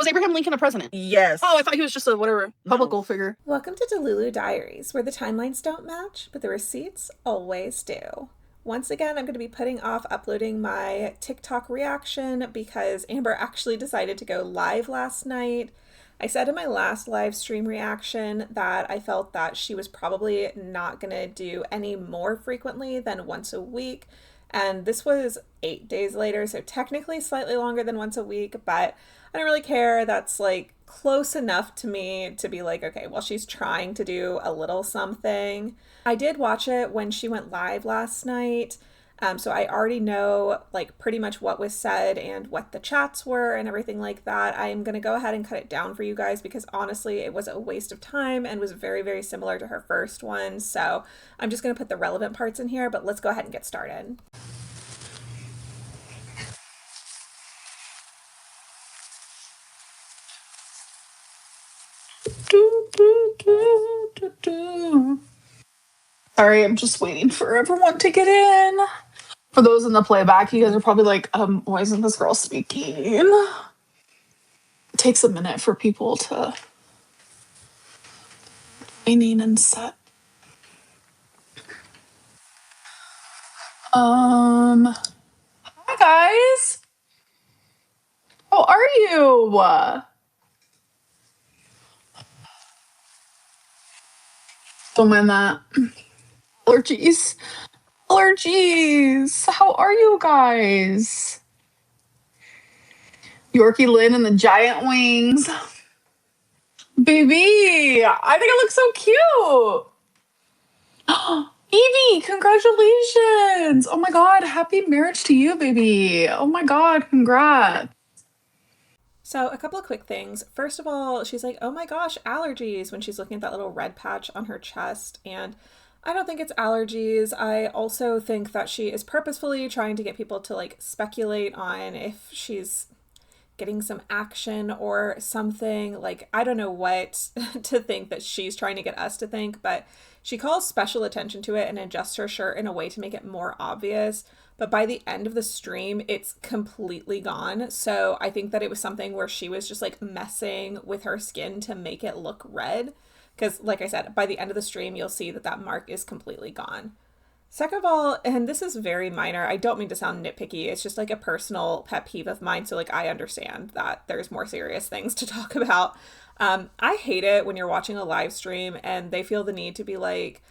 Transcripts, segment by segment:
Was Abraham Lincoln a president? Yes. Oh, I thought he was just a whatever public figure. Welcome to Delulu Diaries, where the timelines don't match, but the receipts always do. Once again, I'm going to be putting off uploading my TikTok reaction because Amber actually decided to go live last night. I said in my last live stream reaction that I felt that she was probably not going to do any more frequently than once a week. And this was 8 days later, so technically slightly longer than once a week, but I don't really care. That's like close enough to me to be like, okay, well, she's trying to do a little something. I did watch it when she went live last night. So I already know like pretty much what was said and what the chats were and everything like that. I am going to go ahead and cut it down for you guys because honestly, it was a waste of time and was very, very similar to her first one. So I'm just going to put the relevant parts in here, but let's go ahead and get started. Sorry, I'm just waiting for everyone to get in. For those in the playback, you guys are probably like, why isn't this girl speaking? It takes a minute for people to training and set. Hi guys. How are you? Don't mind that. Allergies. How are you guys? Yorkie Lynn and the giant wings. Baby, I think I look so cute. Evie, congratulations. Oh my God, happy marriage to you, baby. Oh my God, congrats. So a couple of quick things. First of all, she's like, oh my gosh, allergies, when she's looking at that little red patch on her chest. And I don't think it's allergies. I also think that she is purposefully trying to get people to like speculate on if she's getting some action or something. Like, I don't know what to think that she's trying to get us to think, but she calls special attention to it and adjusts her shirt in a way to make it more obvious. But by the end of the stream, it's completely gone. So I think that it was something where she was just like messing with her skin to make it look red. Because like I said, by the end of the stream, you'll see that that mark is completely gone. Second of all, and this is very minor, I don't mean to sound nitpicky, it's just like a personal pet peeve of mine. So like I understand that there's more serious things to talk about. I hate it when you're watching a live stream and they feel the need to be like,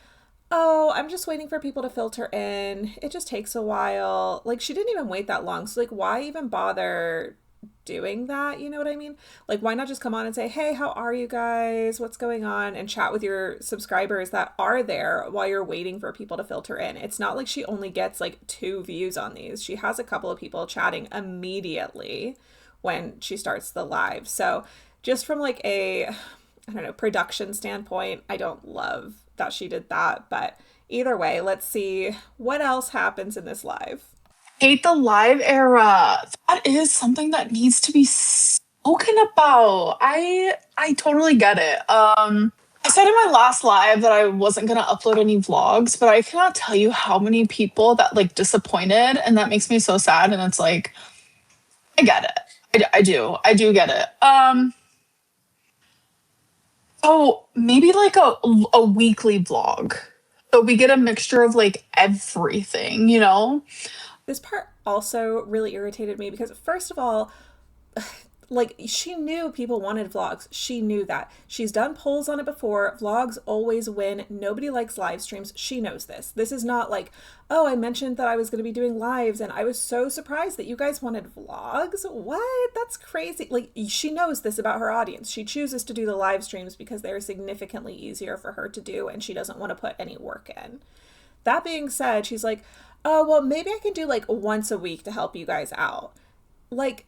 oh, I'm just waiting for people to filter in. It just takes a while. Like, she didn't even wait that long. So, like, why even bother doing that? You know what I mean? Like, why not just come on and say, hey, how are you guys? What's going on? And chat with your subscribers that are there while you're waiting for people to filter in. It's not like she only gets, like, 2 views on these. She has a couple of people chatting immediately when she starts the live. So, just from, like, I don't know, production standpoint, I don't love that she did that, but either way, let's see what else happens in this live. Hate the live era. That is something that needs to be spoken about. I totally get it. I said in my last live that I wasn't gonna upload any vlogs, but I cannot tell you how many people that like disappointed, and that makes me so sad. And it's like, I get it. I do get it. So maybe like a weekly vlog. So we get a mixture of like everything, you know? This part also really irritated me because first of all, like she knew people wanted vlogs. She knew that. She's done polls on it before. Vlogs always win. Nobody likes live streams. She knows this. This is not like, oh, I mentioned that I was going to be doing lives and I was so surprised that you guys wanted vlogs. What? That's crazy. Like, she knows this about her audience. She chooses to do the live streams because they're significantly easier for her to do and she doesn't want to put any work in. That being said, she's like, oh, well, maybe I can do like once a week to help you guys out. Like,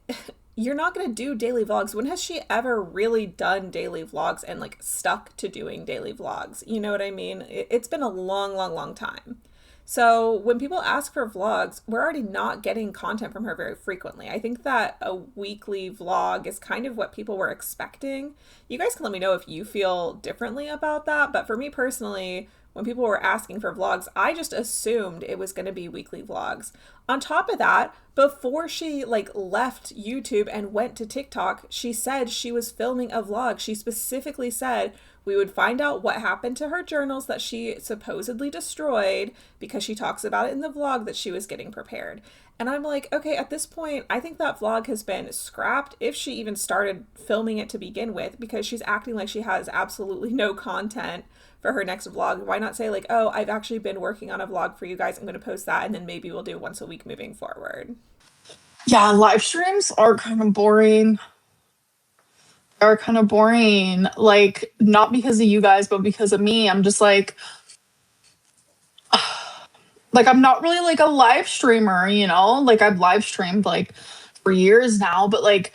you're not going to do daily vlogs. When has she ever really done daily vlogs and like stuck to doing daily vlogs? You know what I mean? It's been a long time. So when people ask for vlogs, we're already not getting content from her very frequently. I think that a weekly vlog is kind of what people were expecting. You guys can let me know if you feel differently about that. But for me personally, when people were asking for vlogs, I just assumed it was going to be weekly vlogs. On top of that, before she like left YouTube and went to TikTok, she said she was filming a vlog. She specifically said we would find out what happened to her journals that she supposedly destroyed because she talks about it in the vlog that she was getting prepared. And I'm like, okay, at this point, I think that vlog has been scrapped if she even started filming it to begin with, because she's acting like she has absolutely no content for her next vlog. Why not say like, oh, I've actually been working on a vlog for you guys. I'm going to post that, and then maybe we'll do once a week moving forward. Yeah, live streams are kind of boring. Are kind of boring. Like, not because of you guys, but because of me. I'm just like I'm not really like a live streamer, you know? Like I've live streamed like for years now, but like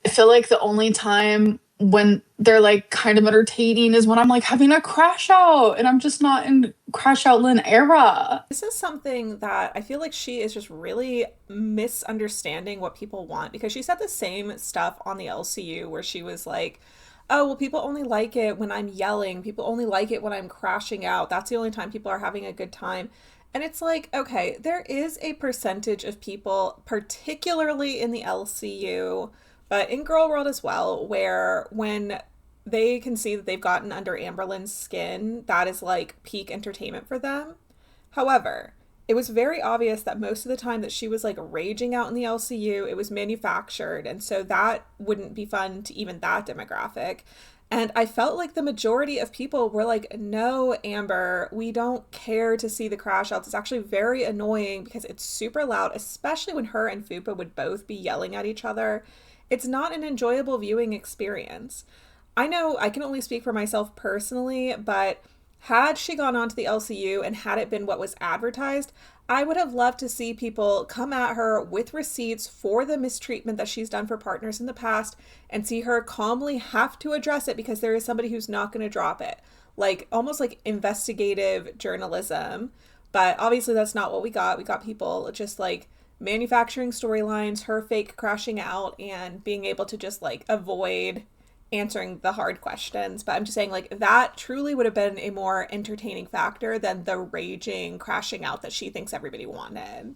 I feel like the only time when they're like kind of entertaining is when I'm like having a crash out and I'm just not in crash out Lynn era. This is something that I feel like she is just really misunderstanding what people want, because she said the same stuff on the LCU where she was like, oh, well, people only like it when I'm yelling. People only like it when I'm crashing out. That's the only time people are having a good time. And it's like, okay, there is a percentage of people, particularly in the LCU, but in Girl World as well, where when they can see that they've gotten under Amberlynn's skin, that is like peak entertainment for them. However, it was very obvious that most of the time that she was like raging out in the LCU, it was manufactured. And so that wouldn't be fun to even that demographic. And I felt like the majority of people were like, no, Amber, we don't care to see the crash outs. It's actually very annoying because it's super loud, especially when her and Fupa would both be yelling at each other. It's not an enjoyable viewing experience. I know I can only speak for myself personally, but had she gone on to the LCU and had it been what was advertised, I would have loved to see people come at her with receipts for the mistreatment that she's done for partners in the past and see her calmly have to address it because there is somebody who's not going to drop it. Like almost like investigative journalism. But obviously that's not what we got. We got people just like manufacturing storylines, her fake crashing out, and being able to just like avoid answering the hard questions. But I'm just saying, like, that truly would have been a more entertaining factor than the raging crashing out that she thinks everybody wanted.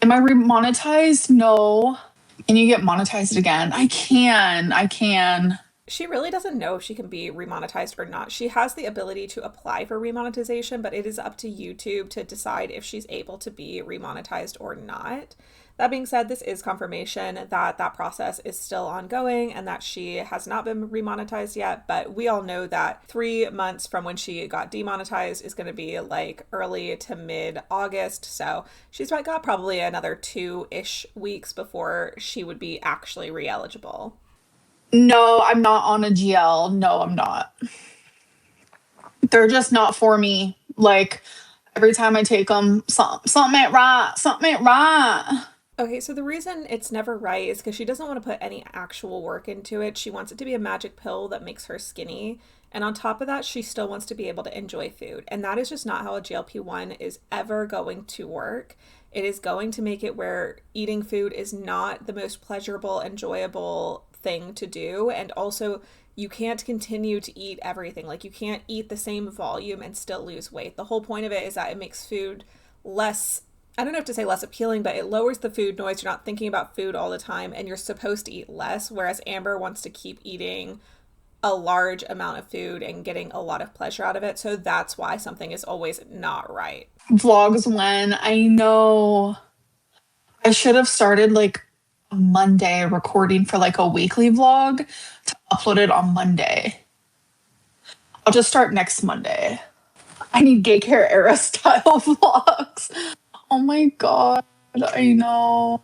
Am I remonetized? No. Can you get monetized again? I can. I can. She really doesn't know if she can be remonetized or not. She has the ability to apply for remonetization, but it is up to YouTube to decide if she's able to be remonetized or not. That being said, this is confirmation that that process is still ongoing and that she has not been remonetized yet. But we all know that 3 months from when she got demonetized is going to be like early to mid-August. So she's got probably another 2-ish weeks before she would be actually re-eligible. No, I'm not on a GL. No, I'm not. They're just not for me. Like every time I take them, something ain't right. Something ain't right. Okay, so the reason it's never right is because she doesn't want to put any actual work into it. She wants it to be a magic pill that makes her skinny. And on top of that, she still wants to be able to enjoy food. And that is just not how a GLP-1 is ever going to work. It is going to make it where eating food is not the most pleasurable, enjoyable thing to do. And also, you can't continue to eat everything. Like, you can't eat the same volume and still lose weight. The whole point of it is that it makes food less, I don't know if to say less appealing, but it lowers the food noise. You're not thinking about food all the time and you're supposed to eat less, whereas Amber wants to keep eating a large amount of food and getting a lot of pleasure out of it. So that's why something is always not right. Vlogs when I know I should have started like Monday recording for like a weekly vlog to upload it on Monday. I'll just start next Monday. I need gay care era style vlogs. Oh my god, I know.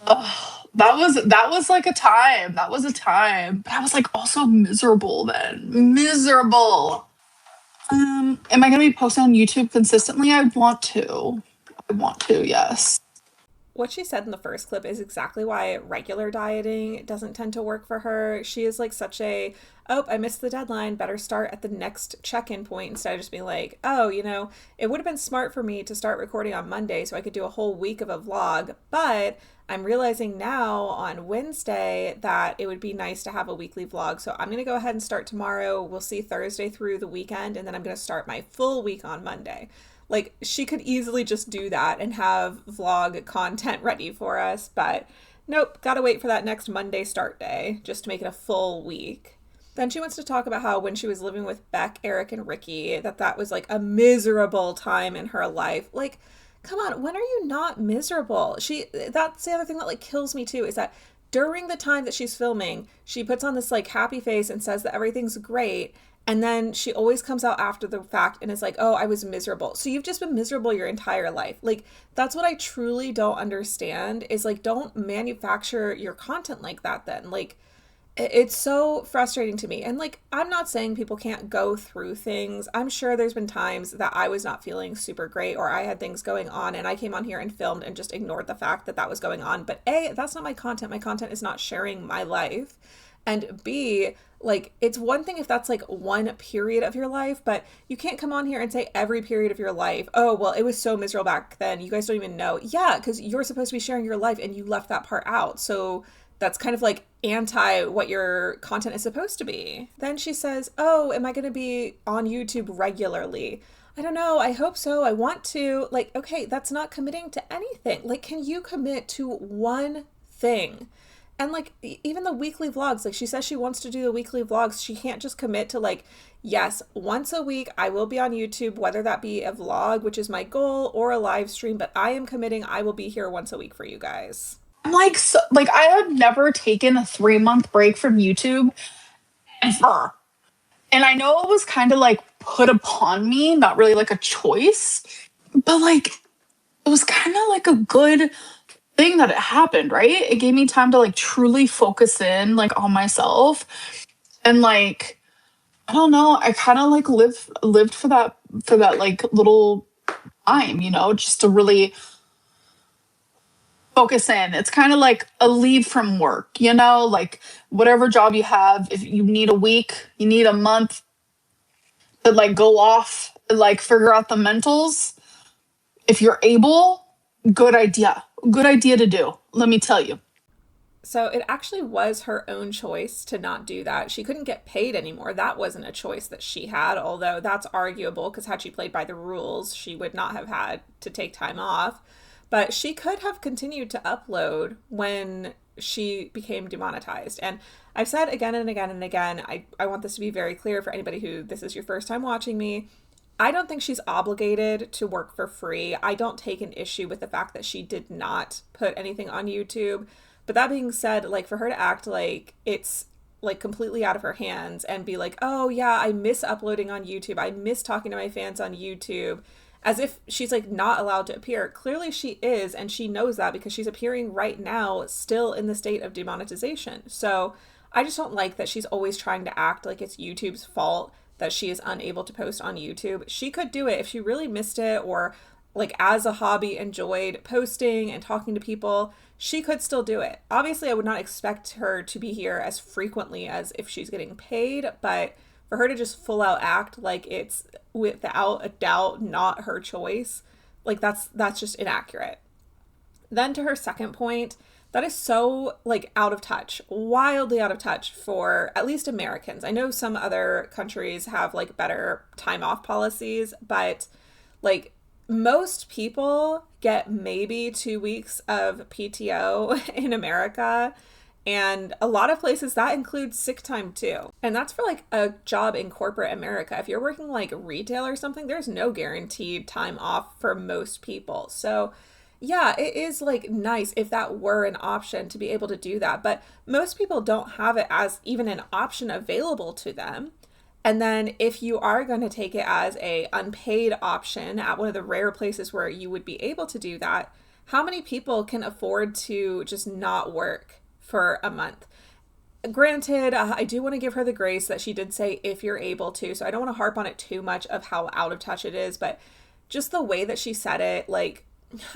That was like a time. That was a time. But I was like also miserable then. Miserable. Am I gonna be posting on YouTube consistently? I want to. I want to, yes. What she said in the first clip is exactly why regular dieting doesn't tend to work for her. She is like such a, oh, I missed the deadline, better start at the next check-in point, instead of just being like, oh, it would have been smart for me to start recording on Monday so I could do a whole week of a vlog, but I'm realizing now on Wednesday that it would be nice to have a weekly vlog. So I'm going to go ahead and start tomorrow. We'll see Thursday through the weekend, and then I'm going to start my full week on Monday. Like, she could easily just do that and have vlog content ready for us, but nope, gotta wait for that next Monday start day just to make it a full week. Then she wants to talk about how when she was living with Beck, Eric, and Ricky, that was like a miserable time in her life. Like, come on, when are you not miserable? That's the other thing that like kills me too, is that during the time that she's filming, she puts on this like happy face and says that everything's great. And then she always comes out after the fact and is like, oh, I was miserable. So you've just been miserable your entire life. Like, that's what I truly don't understand, is like, don't manufacture your content like that then. Like, it's so frustrating to me. And like, I'm not saying people can't go through things. I'm sure there's been times that I was not feeling super great, or I had things going on and I came on here and filmed and just ignored the fact that that was going on. But A, that's not my content. My content is not sharing my life. And B, like, it's one thing if that's like one period of your life, but you can't come on here and say every period of your life, oh, well, it was so miserable back then. You guys don't even know. Yeah, because you're supposed to be sharing your life and you left that part out. So that's kind of like anti what your content is supposed to be. Then she says, oh, am I going to be on YouTube regularly? I don't know. I hope so. I want to. Like, okay, that's not committing to anything. Like, can you commit to one thing? And like, even the weekly vlogs, like, she says she wants to do the weekly vlogs. She can't just commit to like, yes, once a week I will be on YouTube, whether that be a vlog, which is my goal, or a live stream, but I am committing I will be here once a week for you guys. I'm like, so, like, I have never taken a 3-month break from YouTube ever. And I know it was kind of like put upon me, not really like a choice, but like, it was kind of like a good thing that it happened, right? It gave me time to like truly focus in like on myself. And like, I don't know, I kind of like lived for that like little time, you know, just to really focus in. It's kind of like a leave from work, you know, like whatever job you have, if you need a week, you need a month to like go off, like figure out the mentals. If you're able, good idea. Good idea to do, let me tell you. So it actually was her own choice to not do that. She couldn't get paid anymore. That wasn't a choice that she had, although that's arguable because had she played by the rules, she would not have had to take time off. But she could have continued to upload when she became demonetized. And I've said again and again and again, I want this to be very clear for anybody who this is your first time watching me. I don't think she's obligated to work for free. I don't take an issue with the fact that she did not put anything on YouTube. But that being said, like, for her to act like it's like completely out of her hands and be like, oh yeah, I miss uploading on YouTube, I miss talking to my fans on YouTube, as if she's like not allowed to appear. Clearly she is, and she knows that because she's appearing right now still in the state of demonetization. So I just don't like that she's always trying to act like it's YouTube's fault that she is unable to post on YouTube. She could do it if she really missed it, or like as a hobby enjoyed posting and talking to people. She could still do it. Obviously, I would not expect her to be here as frequently as if she's getting paid, but for her to just full out act like it's without a doubt not her choice, like that's just inaccurate. Then to her second point, that is so like out of touch, wildly out of touch for at least Americans. I know some other countries have like better time off policies, but like most people get maybe 2 weeks of PTO in America. And a lot of places that includes sick time too. And that's for like a job in corporate America. If you're working like retail or something, there's no guaranteed time off for most people. So yeah, it is like nice if that were an option to be able to do that. But most people don't have it as even an option available to them. And then if you are going to take it as a unpaid option at one of the rare places where you would be able to do that, how many people can afford to just not work for a month? Granted, I do want to give her the grace that she did say if you're able to, so I don't want to harp on it too much of how out of touch it is, but just the way that she said it, like,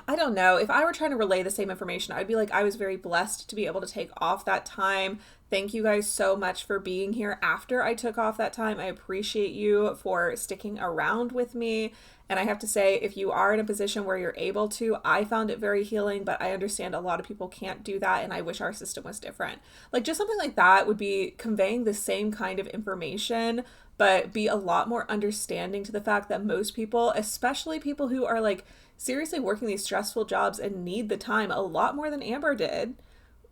I don't know. If I were trying to relay the same information, I'd be like, I was very blessed to be able to take off that time. Thank you guys so much for being here after I took off that time. I appreciate you for sticking around with me. And I have to say, if you are in a position where you're able to, I found it very healing, but I understand a lot of people can't do that. And I wish our system was different. Like, just something like that would be conveying the same kind of information, but be a lot more understanding to the fact that most people, especially people who are like, seriously working these stressful jobs and need the time a lot more than Amber did,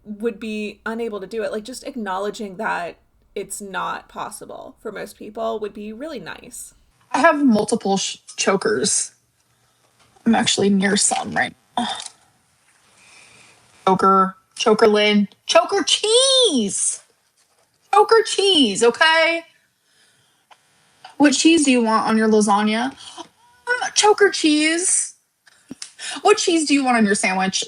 would be unable to do it. Like, just acknowledging that it's not possible for most people would be really nice. I have multiple chokers. I'm actually near some right now. Choker lid, choker cheese, choker cheese. Okay. What cheese do you want on your lasagna? Choker cheese. What cheese do you want on your sandwich?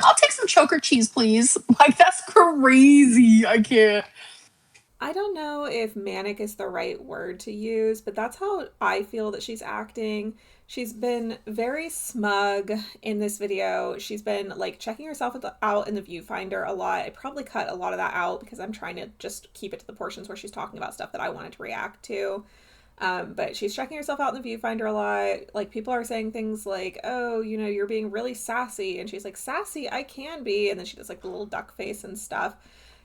I'll take some choker cheese, please. Like, that's crazy. I can't. I don't know if manic is the right word to use, but that's how I feel that she's acting. She's been very smug in this video. She's been like checking herself out in the viewfinder a lot. I probably cut a lot of that out because I'm trying to just keep it to the portions where she's talking about stuff that I wanted to react to. But she's checking herself out in the viewfinder a lot. Like, people are saying things like, oh, you know, you're being really sassy. And she's like, sassy, I can be. And then she does like the little duck face and stuff.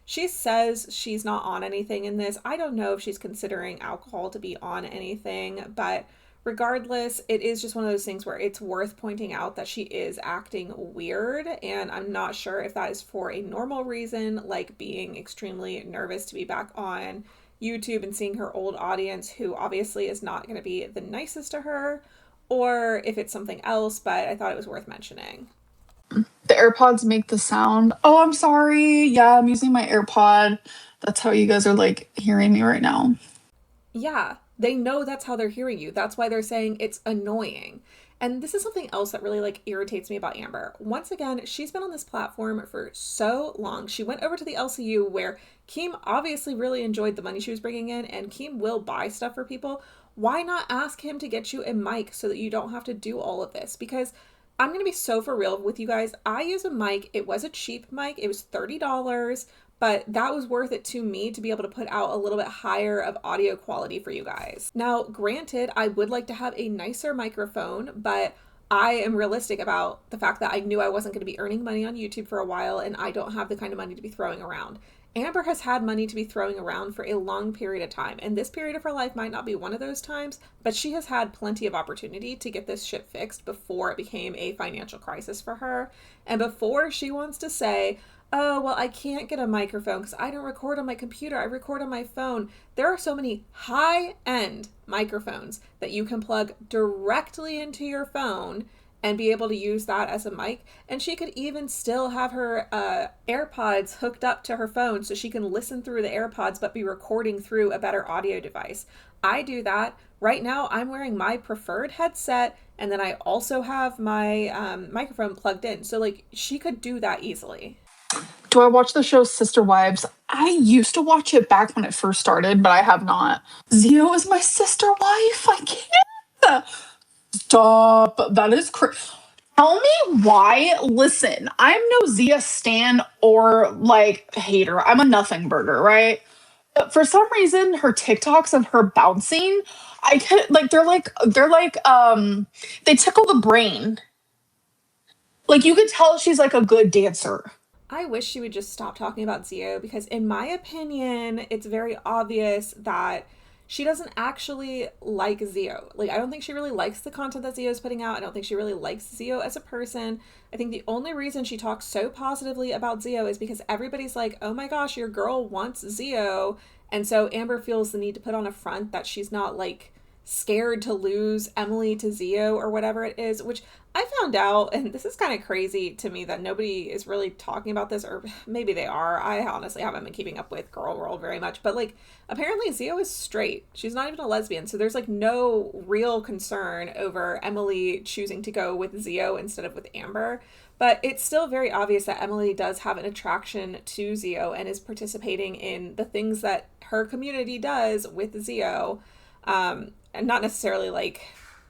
She says she's not on anything in this. I don't know if she's considering alcohol to be on anything, but regardless, it is just one of those things where it's worth pointing out that she is acting weird, and I'm not sure if that is for a normal reason, like being extremely nervous to be back on YouTube and seeing her old audience, who obviously is not going to be the nicest to her, or if it's something else, but I thought it was worth mentioning. The AirPods make the sound. Oh, I'm sorry. Yeah, I'm using my AirPod. That's how you guys are like hearing me right now. Yeah, they know that's how they're hearing you. That's why they're saying it's annoying. And this is something else that really like irritates me about Amber. Once again, she's been on this platform for so long. She went over to the LCU where Keem obviously really enjoyed the money she was bringing in, and Keem will buy stuff for people. Why not ask him to get you a mic so that you don't have to do all of this? Because I'm going to be so for real with you guys. I use a mic. It was a cheap mic. It was $30, but that was worth it to me to be able to put out a little bit higher of audio quality for you guys. Now, granted, I would like to have a nicer microphone, but I am realistic about the fact that I knew I wasn't going to be earning money on YouTube for a while, and I don't have the kind of money to be throwing around. Amber has had money to be throwing around for a long period of time, and this period of her life might not be one of those times, but she has had plenty of opportunity to get this shit fixed before it became a financial crisis for her, and before she wants to say, oh, well, I can't get a microphone because I don't record on my computer, I record on my phone. There are so many high-end microphones that you can plug directly into your phone and be able to use that as a mic. And she could even still have her AirPods hooked up to her phone so she can listen through the AirPods but be recording through a better audio device. I do that. Right now, I'm wearing my preferred headset, and then I also have my microphone plugged in. So, like, she could do that easily. Do I watch the show Sister Wives? I used to watch it back when it first started, but I have not. Zio is my sister wife. I can't. Stop. That is crazy. Tell me why. Listen, I'm no Zia stan or like hater. I'm a nothing burger, right? But for some reason, her TikToks of her bouncing, I could like they tickle the brain. Like, you could tell she's like a good dancer. I wish she would just stop talking about Zio because, in my opinion, it's very obvious that she doesn't actually like Zio. Like, I don't think she really likes the content that Zio is putting out. I don't think she really likes Zio as a person. I think the only reason she talks so positively about Zio is because everybody's like, oh my gosh, your girl wants Zio. And so Amber feels the need to put on a front that she's not like scared to lose Emily to Zio or whatever it is, which I found out, and this is kind of crazy to me that nobody is really talking about this, or maybe they are. I honestly haven't been keeping up with Girl World very much, but like, apparently Zio is straight. She's not even a lesbian, so there's like no real concern over Emily choosing to go with Zio instead of with Amber. But it's still very obvious that Emily does have an attraction to Zio and is participating in the things that her community does with Zio. And not necessarily like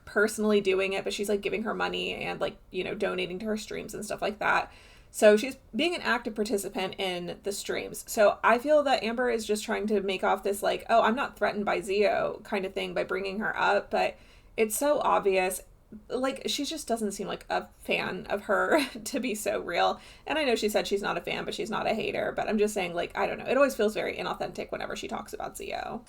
personally doing it, but she's like giving her money and like, you know, donating to her streams and stuff like that. So she's being an active participant in the streams. So I feel that Amber is just trying to make off this like, oh, I'm not threatened by Zio kind of thing by bringing her up, but it's so obvious. Like, she just doesn't seem like a fan of her to be so real. And I know she said she's not a fan, but she's not a hater. But I'm just saying, like, I don't know. It always feels very inauthentic whenever she talks about Zio.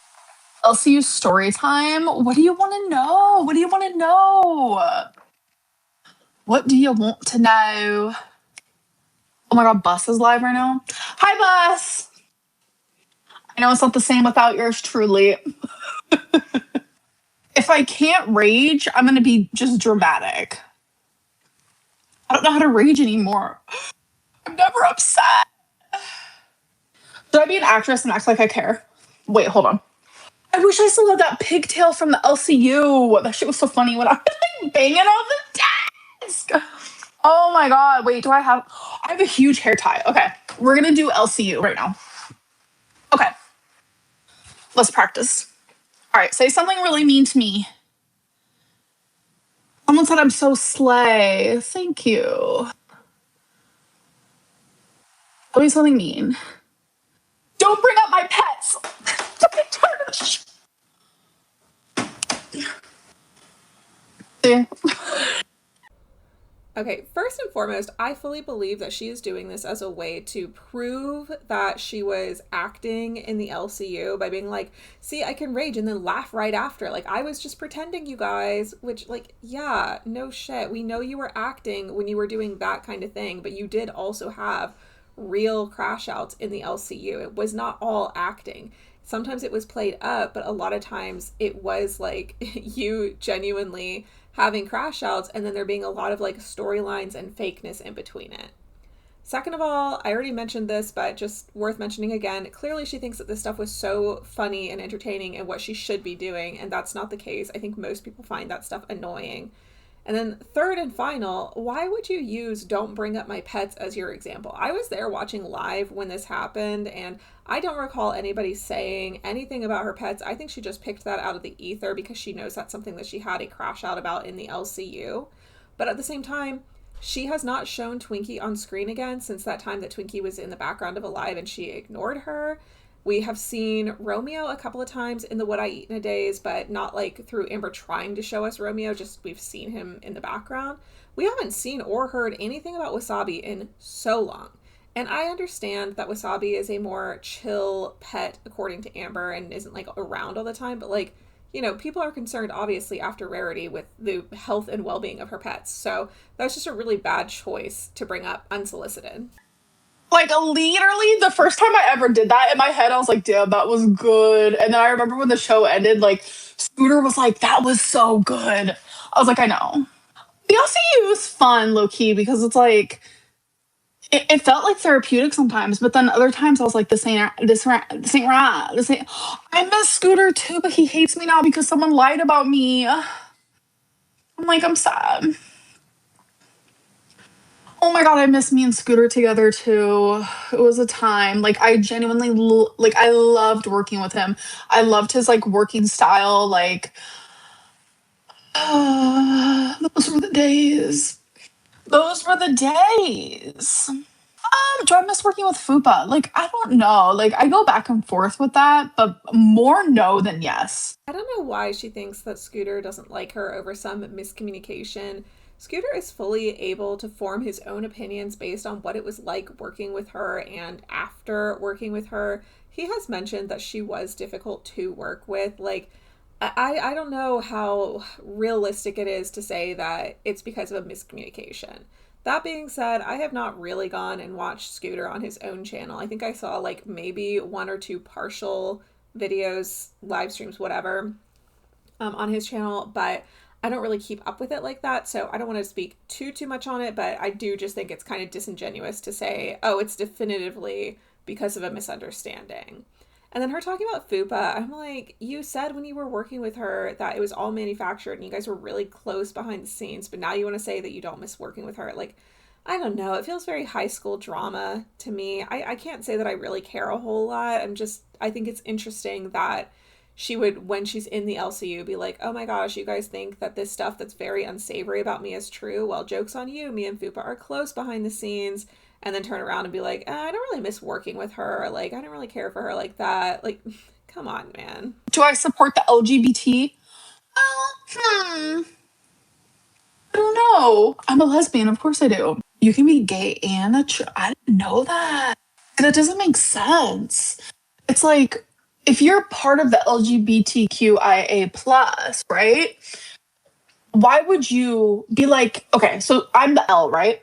LCU story time. What do you want to know? What do you want to know? What do you want to know? Oh my god, Bus is live right now. Hi, Bus. I know it's not the same without yours truly. If I can't rage, I'm going to be just dramatic. I don't know how to rage anymore. I'm never upset. Should I be an actress and act like I care? Wait, hold on. I wish I still had that pigtail from the LCU. That shit was so funny when I was like banging on the desk. Oh my god. Wait, I have a huge hair tie. Okay. We're gonna do LCU right now. Okay. Let's practice. Alright, say something really mean to me. Someone said I'm so slay. Thank you. Tell me something mean. Don't bring up my pets. See? Okay, first and foremost, I fully believe that she is doing this as a way to prove that she was acting in the LCU by being like, see, I can rage and then laugh right after. Like, I was just pretending, you guys. Which, like, yeah, no shit. We know you were acting when you were doing that kind of thing, but you did also have real crash outs in the LCU. It was not all acting. Sometimes it was played up, but a lot of times it was like you genuinely having crash outs and then there being a lot of like storylines and fakeness in between it. Second of all, I already mentioned this, but just worth mentioning again, clearly she thinks that this stuff was so funny and entertaining and what she should be doing, and that's not the case. I think most people find that stuff annoying. And then third and final, why would you use "don't bring up my pets" as your example? I was there watching live when this happened, and I don't recall anybody saying anything about her pets. I think she just picked that out of the ether because she knows that's something that she had a crash out about in the LCU. But at the same time, she has not shown Twinkie on screen again since that time that Twinkie was in the background of a live and she ignored her. We have seen Romeo a couple of times in the What I Eat in a Days, but not like through Amber trying to show us Romeo, just we've seen him in the background. We haven't seen or heard anything about Wasabi in so long. And I understand that Wasabi is a more chill pet, according to Amber, and isn't like around all the time, but like, you know, people are concerned, obviously, after Rarity with the health and well being of her pets. So that's just a really bad choice to bring up unsolicited. Like, literally, the first time I ever did that in my head, I was like, damn, that was good. And then I remember when the show ended, like, Scooter was like, that was so good. I was like, I know. The LCU was fun, low key, because it's like, it felt like therapeutic sometimes, but then other times I was like, this ain't right. I miss Scooter too, but he hates me now because someone lied about me. I'm like, I'm sad. Oh my god, I miss me and Scooter together too. It was a time. Like, I genuinely like, I loved working with him. I loved his like working style. Like, those were the days. Those were the days. Do I miss working with Fupa? Like, I don't know. Like, I go back and forth with that, but more no than yes. I don't know why she thinks that Scooter doesn't like her over some miscommunication. Scooter is fully able to form his own opinions based on what it was like working with her and after working with her. He has mentioned that she was difficult to work with. Like, I don't know how realistic it is to say that it's because of a miscommunication. That being said, I have not really gone and watched Scooter on his own channel. I think I saw like maybe one or two partial videos, live streams, whatever, on his channel, but I don't really keep up with it like that, so I don't want to speak too much on it, but I do just think it's kind of disingenuous to say, oh, it's definitively because of a misunderstanding. And then her talking about Fupa, I'm like, you said when you were working with her that it was all manufactured and you guys were really close behind the scenes, but now you want to say that you don't miss working with her. Like, I don't know. It feels very high school drama to me. I can't say that I really care a whole lot. I think it's interesting that she would, when she's in the LCU, be like, oh my gosh, you guys think that this stuff that's very unsavory about me is true? Well, joke's on you. Me and Fupa are close behind the scenes. And then turn around and be like, I don't really miss working with her. Like, I don't really care for her like that. Like, come on, man. Do I support the LGBT? I don't know. I'm a lesbian. Of course I do. You can be gay and I didn't know that. That doesn't make sense. It's like if you're part of the LGBTQIA plus, right? Why would you be like, okay, so I'm the L, right?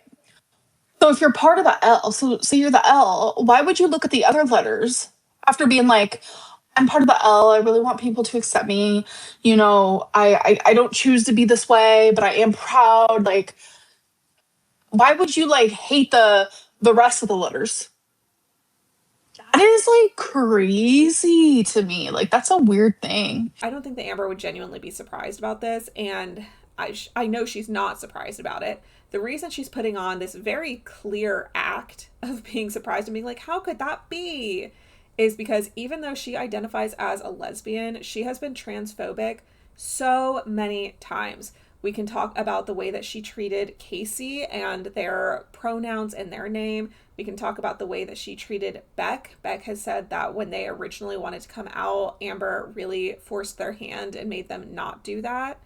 So if you're part of the L, so you're the L, why would you look at the other letters after being like, I'm part of the L. I really want people to accept me. You know, I don't choose to be this way, but I am proud. Like, why would you like hate the rest of the letters? That is like crazy to me. Like, that's a weird thing. I don't think that Amber would genuinely be surprised about this, and I know she's not surprised about it. The reason she's putting on this very clear act of being surprised and being like, how could that be? Is because even though she identifies as a lesbian, she has been transphobic so many times. We can talk about the way that she treated Casey and their pronouns in their name. We can talk about the way that she treated Beck. Beck has said that when they originally wanted to come out, Amber really forced their hand and made them not do that.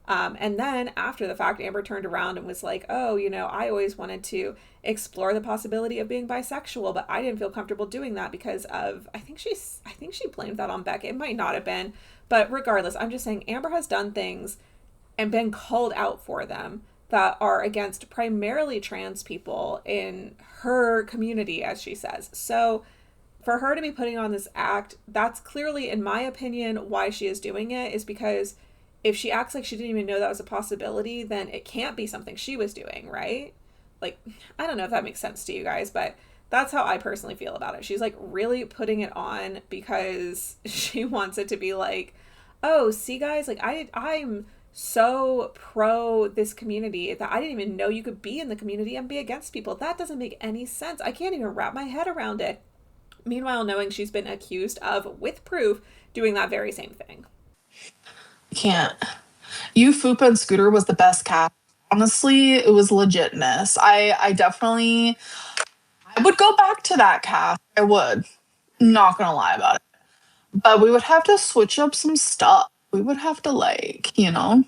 And then after the fact, Amber turned around and was like, oh, you know, I always wanted to explore the possibility of being bisexual, but I didn't feel comfortable doing that because of, I think she blamed that on Beck. It might not have been, but regardless, I'm just saying Amber has done things and been called out for them that are against primarily trans people in her community, as she says. So for her to be putting on this act, that's clearly, in my opinion, why she is doing it, is because if she acts like she didn't even know that was a possibility, then it can't be something she was doing, right? Like, I don't know if that makes sense to you guys, but that's how I personally feel about it. She's like really putting it on because she wants it to be like, oh, see guys, like I'm so pro this community that I didn't even know you could be in the community and be against people. That doesn't make any sense. I can't even wrap my head around it. Meanwhile, knowing she's been accused of, with proof, doing that very same thing. Can't. You, Fupa, and Scooter was the best cast. Honestly, it was legitness. I definitely I would go back to that cast. I would. Not gonna lie about it. But we would have to switch up some stuff. We would have to like, you know.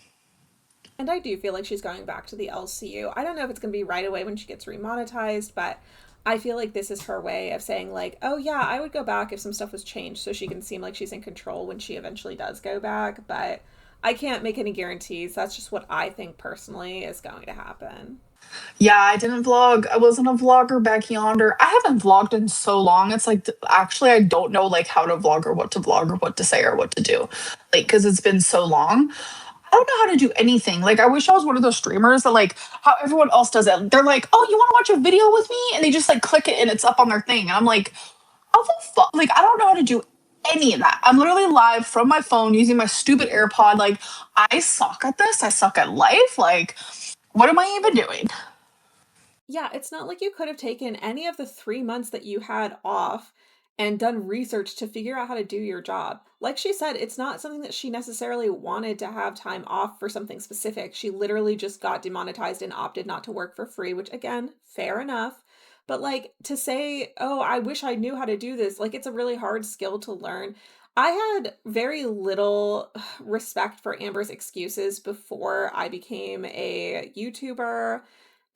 And I do feel like she's going back to the LCU. I don't know if it's going to be right away when she gets remonetized, but I feel like this is her way of saying, like, oh, yeah, I would go back if some stuff was changed so she can seem like she's in control when she eventually does go back. But I can't make any guarantees. That's just what I think personally is going to happen. Yeah, I didn't vlog. I wasn't a vlogger back yonder. I haven't vlogged in so long. It's like actually I don't know like how to vlog or what to vlog or what to say or what to do. Like cuz it's been so long. I don't know how to do anything. Like I wish I was one of those streamers that like how everyone else does it. They're like, "Oh, you want to watch a video with me?" And they just like click it and it's up on their thing. And I'm like, "How the fuck?" Like I don't know how to do any of that. I'm literally live from my phone using my stupid AirPod. Like I suck at this. I suck at life. Like what am I even doing? Yeah, it's not like you could have taken any of the 3 months that you had off and done research to figure out how to do your job. Like she said, it's not something that she necessarily wanted to have time off for something specific. She literally just got demonetized and opted not to work for free, which again, fair enough. But like to say, oh, I wish I knew how to do this, like it's a really hard skill to learn. I had very little respect for Amber's excuses before I became a YouTuber,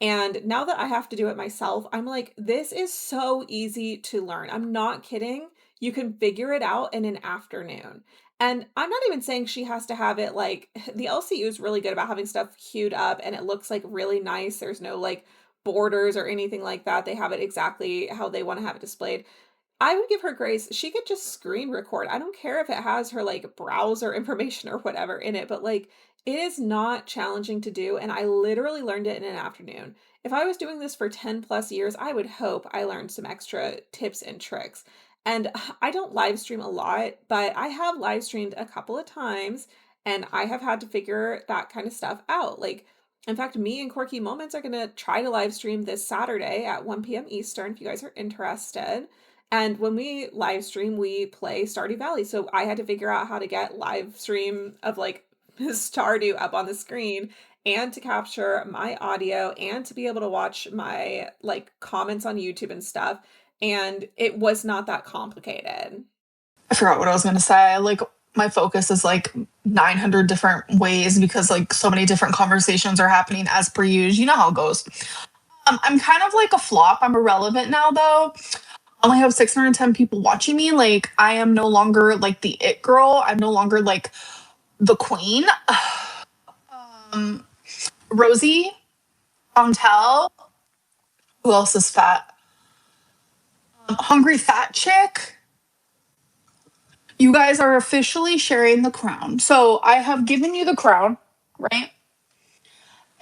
and now that I have to do it myself, I'm like, this is so easy to learn. I'm not kidding. You can figure it out in an afternoon. And I'm not even saying she has to have it like the LCU is really good about having stuff queued up and it looks like really nice. There's no like borders or anything like that. They have it exactly how they want to have it displayed. I would give her grace. She could just screen record. I don't care if it has her like browser information or whatever in it, but like it is not challenging to do. And I literally learned it in an afternoon. If I was doing this for 10 plus years, I would hope I learned some extra tips and tricks. And I don't live stream a lot, but I have live streamed a couple of times and I have had to figure that kind of stuff out. Like, in fact, me and Quirky Moments are going to try to live stream this Saturday at 1 p.m. Eastern if you guys are interested. And when we live stream, we play Stardew Valley. So I had to figure out how to get live stream of like Stardew up on the screen and to capture my audio and to be able to watch my like comments on YouTube and stuff. And it was not that complicated. I forgot what I was going to say. Like, my focus is like 900 different ways because like so many different conversations are happening as per usual. You know how it goes. I'm kind of like a flop. I'm irrelevant now, though. I only have 610 people watching me. Like, I am no longer like the it girl. I'm no longer like the queen. Rosie, Montel. Who else is fat? Hungry fat chick. You guys are officially sharing the crown. So I have given you the crown, right?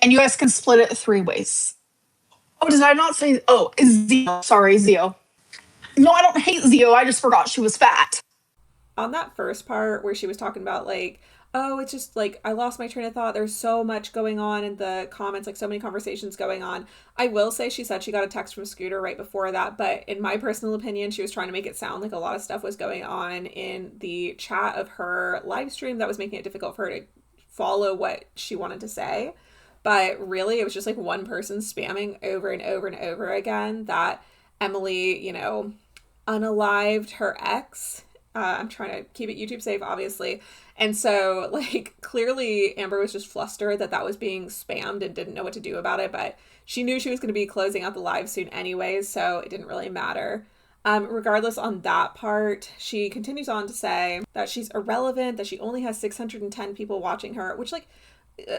And you guys can split it 3 ways. Oh, did I not say? Oh, it's Zio. Sorry, Zio. No, I don't hate Zio. I just forgot she was fat. On that first part where she was talking about like, oh, it's just like I lost my train of thought. There's so much going on in the comments, like so many conversations going on. I will say she said she got a text from Scooter right before that, but in my personal opinion, she was trying to make it sound like a lot of stuff was going on in the chat of her live stream that was making it difficult for her to follow what she wanted to say. But really, it was just like one person spamming over and over and over again that Emily, unalived her ex. I'm trying to keep it YouTube safe, obviously. And so, like, clearly Amber was just flustered that that was being spammed and didn't know what to do about it. But she knew she was going to be closing out the live soon anyways, so it didn't really matter. Regardless on that part, she continues on to say that she's irrelevant, that she only has 610 people watching her, which, like,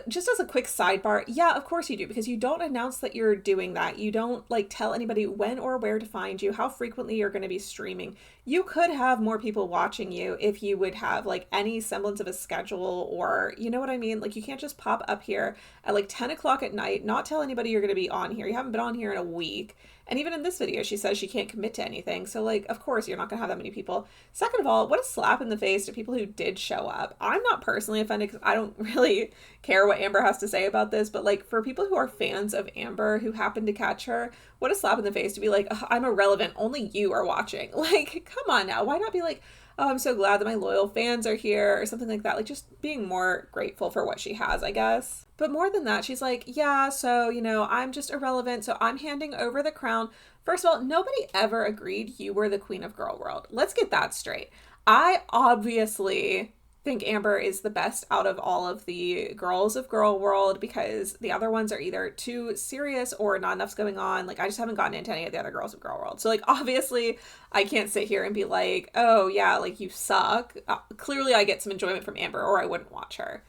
just as a quick sidebar, yeah, of course you do, because you don't announce that you're doing that. You don't like tell anybody when or where to find you, how frequently you're going to be streaming. You could have more people watching you if you would have like any semblance of a schedule, or you know what I mean? Like, you can't just pop up here at like 10 o'clock at night, not tell anybody you're going to be on here. You haven't been on here in a week. And even in this video, she says she can't commit to anything. So, like, of course, you're not going to have that many people. Second of all, what a slap in the face to people who did show up. I'm not personally offended because I don't really care what Amber has to say about this. But, like, for people who are fans of Amber who happen to catch her, what a slap in the face to be like, I'm irrelevant. Only you are watching. Like, come on now. Why not be like, oh, I'm so glad that my loyal fans are here or something like that. Like, just being more grateful for what she has, I guess. But more than that, she's like, yeah, so, I'm just irrelevant, so I'm handing over the crown. First of all, nobody ever agreed you were the queen of girl world. Let's get that straight. I obviously think Amber is the best out of all of the girls of girl world because the other ones are either too serious or not enough's going on. Like, I just haven't gotten into any of the other girls of girl world. So, like, obviously I can't sit here and be like, oh yeah, like, you suck. Clearly I get some enjoyment from Amber or I wouldn't watch her.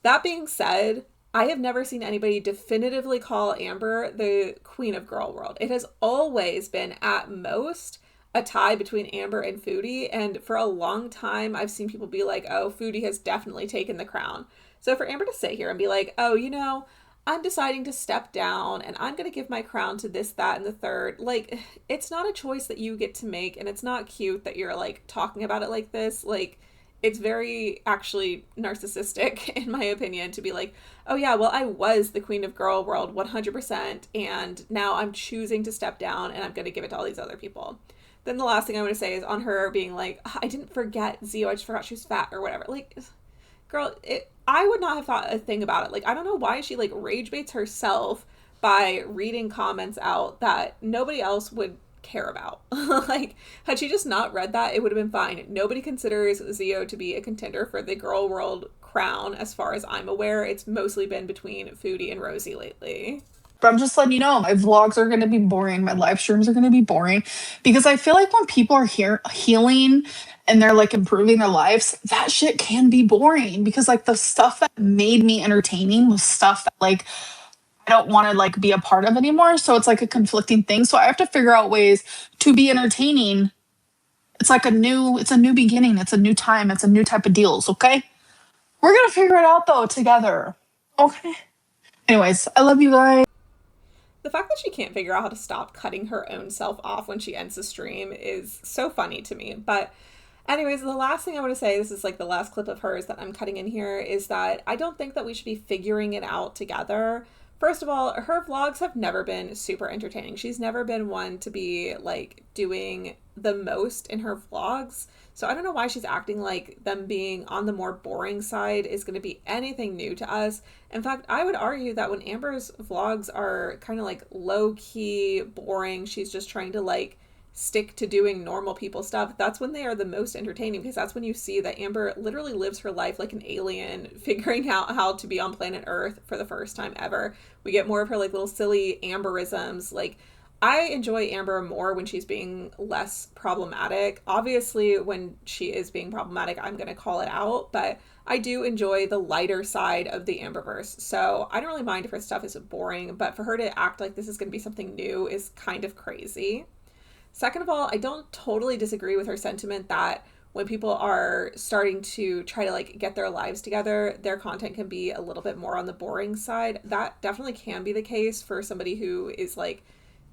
That being said, I have never seen anybody definitively call Amber the queen of girl world. It has always been at most a tie between Amber and Foodie, and for a long time I've seen people be like, oh, Foodie has definitely taken the crown. So for Amber to sit here and be like, oh, I'm deciding to step down and I'm going to give my crown to this, that, and the third, like, it's not a choice that you get to make, and it's not cute that you're like talking about it like this. Like, it's very actually narcissistic, in my opinion, to be like, oh yeah, well, I was the queen of girl world 100%, and now I'm choosing to step down and I'm going to give it to all these other people. Then the last thing I want to say is on her being like, I didn't forget Zio, I just forgot she was fat or whatever. Like, girl, I would not have thought a thing about it. Like, I don't know why she like rage baits herself by reading comments out that nobody else would care about. Like, had she just not read that, it would have been fine. Nobody considers Zio to be a contender for the girl world crown as far as I'm aware. It's mostly been between Foodie and Rosie lately. But I'm just letting you know, my vlogs are going to be boring. My live streams are going to be boring because I feel like when people are here healing and they're like improving their lives, that shit can be boring because like the stuff that made me entertaining was stuff that like I don't want to like be a part of anymore. So it's like a conflicting thing. So I have to figure out ways to be entertaining. It's like it's a new beginning. It's a new time. It's a new type of deals. Okay. We're going to figure it out though together. Okay. Anyways, I love you guys. The fact that she can't figure out how to stop cutting her own self off when she ends the stream is so funny to me. But anyways, the last thing I want to say, this is like the last clip of hers that I'm cutting in here, is that I don't think that we should be figuring it out together. First of all, her vlogs have never been super entertaining. She's never been one to be like doing the most in her vlogs. So I don't know why she's acting like them being on the more boring side is going to be anything new to us. In fact, I would argue that when Amber's vlogs are kind of like low key, boring, she's just trying to like stick to doing normal people stuff, that's when they are the most entertaining, because that's when you see that Amber literally lives her life like an alien, figuring out how to be on planet Earth for the first time ever. We get more of her like little silly Amberisms. Like, I enjoy Amber more when she's being less problematic. Obviously, when she is being problematic, I'm going to call it out, but I do enjoy the lighter side of the Amberverse. So I don't really mind if her stuff is boring, but for her to act like this is going to be something new is kind of crazy. Second of all, I don't totally disagree with her sentiment that when people are starting to try to like get their lives together, their content can be a little bit more on the boring side. That definitely can be the case for somebody who is like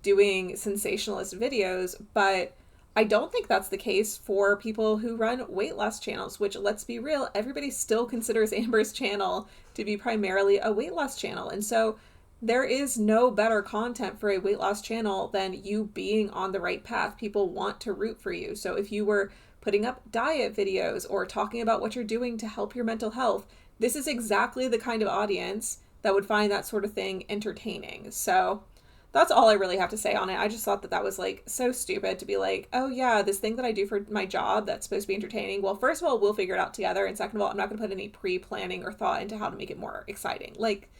doing sensationalist videos, but I don't think that's the case for people who run weight loss channels, which, let's be real, everybody still considers Amber's channel to be primarily a weight loss channel. And so there is no better content for a weight loss channel than you being on the right path. People want to root for you. So if you were putting up diet videos or talking about what you're doing to help your mental health, this is exactly the kind of audience that would find that sort of thing entertaining. So that's all I really have to say on it. I just thought that that was like so stupid to be like, oh yeah, this thing that I do for my job that's supposed to be entertaining. Well, first of all, we'll figure it out together. And second of all, I'm not going to put any pre-planning or thought into how to make it more exciting. Like,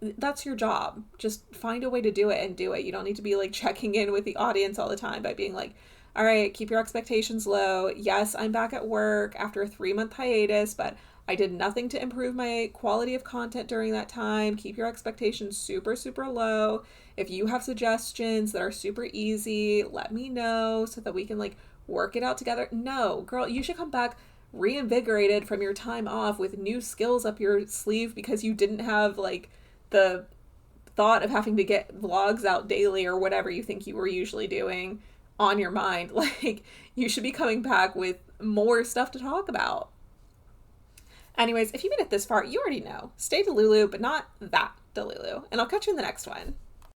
that's your job. Just find a way to do it and do it. You don't need to be like checking in with the audience all the time by being like, all right, keep your expectations low. Yes, I'm back at work after a 3-month hiatus, but I did nothing to improve my quality of content during that time. Keep your expectations super, super low. If you have suggestions that are super easy, let me know so that we can like work it out together. No, girl, you should come back reinvigorated from your time off with new skills up your sleeve because you didn't have like the thought of having to get vlogs out daily or whatever you think you were usually doing on your mind. Like, you should be coming back with more stuff to talk about. Anyways, if you made it this far, you already know. Stay Delulu, but not that Delulu. And I'll catch you in the next one.